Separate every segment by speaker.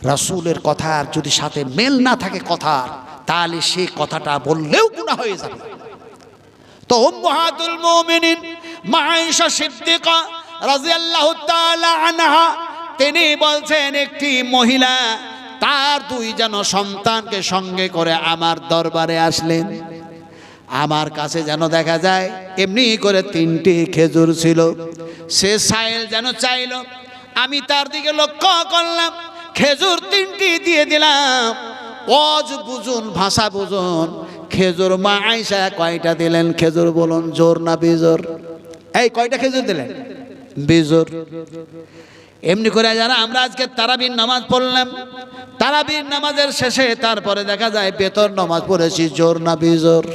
Speaker 1: রাসূলের কথার যদি সাথে মেল না থাকে কথা, তাহলে সেই কথাটা বললেও গুনাহ হয়ে যাবে। তো উম্মাহাতুল মুমিনিন মা আয়েশা সিদ্দিকা রাদিয়াল্লাহু তাআলা আনহা তিনি বলছেন, একটি মহিলা তার দুইজন সন্তানকে সঙ্গে করে আমার দরবারে আসলেন। আমার কাছে যেন দেখা যায় এমনি করে 3টি খেজুর ছিল। সে সাইল যেন চাইল, আমি তার দিকে লক্ষ্য করলাম, খেজুর 3টি দিয়ে দিলাম। ওয়াজ বুঝুন, ভাষা বুঝুন। খেজুর মা আয়েশা কয়টা দিলেন? খেজুর বলুন, জোর না বিজোর? এই কয়টা খেজুর দিলেন? বিজোর। এমনি করে যারা আমরা আজকে তারাবির নামাজ পড়লাম, তারাবির নামাজের শেষে তারপরে দেখা যায় বেতর নামাজ পড়েছি, জোর না বিজোর?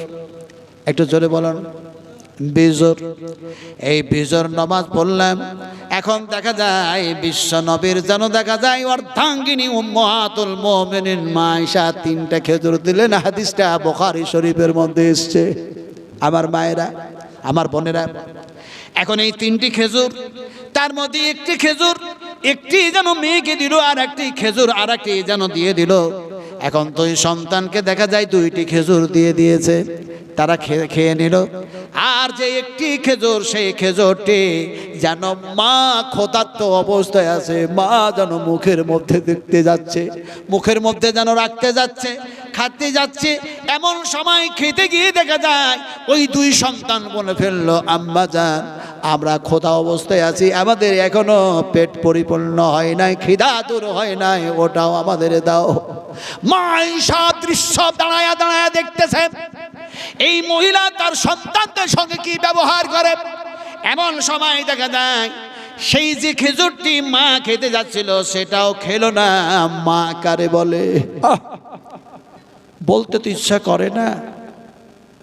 Speaker 1: একটু জোরে বলুন। বিজোর। এই বিজোর নামাজ পড়লাম। এখন দেখা যায় বিশ্ব নবীর যেন দেখা যায় অর্ধাঙ্গিনী উম্মাহাতুল মুমিনিন মা আয়েশা 3টা খেজুর দিলেন। হাদিসটা বুখারী শরীফের মধ্যে এসেছে। আমার মায়েরা, আমার বোনেরা, এখন এই 3টি খেজুর, তার মধ্যে একটি খেজুর একটি যেন মেয়েকে দিল, আর একটি খেজুর আর একটি যেন দিয়ে দিল। এখন দুই সন্তানকে দেখা যায় 2টি খেজুর দিয়ে দিয়েছে, তারা খেয়ে নিল। আর যে একটি খেজুর, সেই খেজুরটি যেন মা ক্ষুধার্ত অবস্থায় আছে, মা যেন মুখের মধ্যে দেখতে যাচ্ছে, মুখের মধ্যে যেন রাখতে যাচ্ছে, খাতে যাচ্ছে। এমন সময় খেতে গিয়ে দেখা যায় ওই 2 সন্তান বলে ফেললো, আম্মা জান আমরা ক্ষুধা অবস্থায় আছি, আমাদের এখনো পেট পরিপূর্ণ হয় নাই, খিদা দূর হয় নাই, ওটাও আমাদের দাও। মা আয়েশা দৃশ্য দাঁড়ায়া দাঁড়ায়া দেখতেছে এই মহিলা তার সন্তানদের সঙ্গে কি ব্যবহার করে। এমন সময় দেখা যায় সেই যে খেজুরটি মা খেতে যাচ্ছিল সেটাও খেলো না। মা কারে বলে? বলতে তো ইচ্ছা করে না,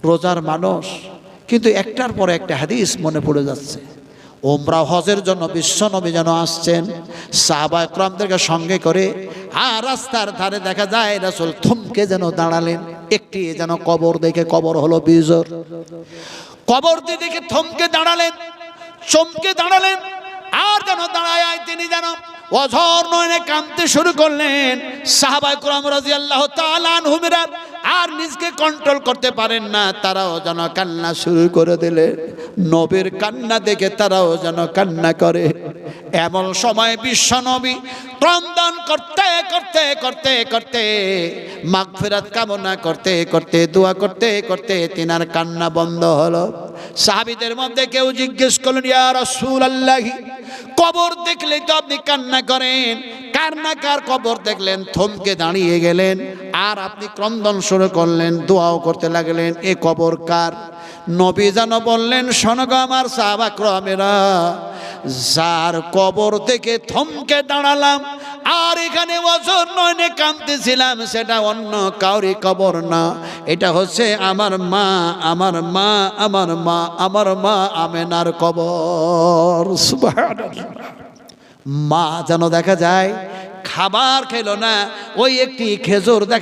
Speaker 1: রোজার মানুষ, কিন্তু একটার পর একটা হাদিস মনে পড়ে যাচ্ছে। উমরা হজের জন্য বিশ্বনবী যেন আসছেন সাহাবায়ে কেরামদেরকে সঙ্গে করে, আর রাস্তার ধারে দেখা যায় রাসূল থমকে যেন দাঁড়ালেন। একটি যেন কবর দেখে, কবর হলো বিজোর, কবর দেখে থমকে দাঁড়ালেন, চমকে দাঁড়ালেন। আর যেন দাঁড়ায় তিনি যেন অঝর নয়নে কাঁদতে শুরু করলেন। সাহাবায়ে কেরাম রাদিয়াল্লাহু তাআলা আনহুমরা আর নিজকে কন্ট্রোল করতে পারেন না, তারাও যেন কান্না শুরু করে দিলেন। নবীর কান্না দেখে তারাও যেন কান্না করে। এমন সময় বিশ্ব নবী ক্রন্দন করতে করতে করতে করতে, মাগফিরাত কামনা করতে করতে, দোয়া করতে করতে তিনার কান্না বন্ধ হলো। সাহাবীদের মধ্যে কেউ জিজ্ঞেস করলেন, ইয়া রাসূলুল্লাহ, কবর দেখলেই তো আপনি কান্না করেন, কার না কার কবর দেখলেন থমকে দাঁড়িয়ে গেলেন, আর আপনি ক্রন্দন শুরু করলেন, দোয়াও করতে লাগলেন, এ কবর কার? নবী যেন বললেন, শোনো গো আমার সাহাবা কেরামেরা, যার কবর থেকে থমকে দাঁড়ালাম আর এখানে অঝর নয়নে কাঁদতেছিলাম, সেটা অন্য কাউরি কবর না, এটা হচ্ছে আমার মা, আমার মা, আমার মা, আমার মা আমেনার কবর। সুবহানাল্লাহ। মা যেন দেখা যায় খাবার খেলো না, ওই একটি খেজুর দেখা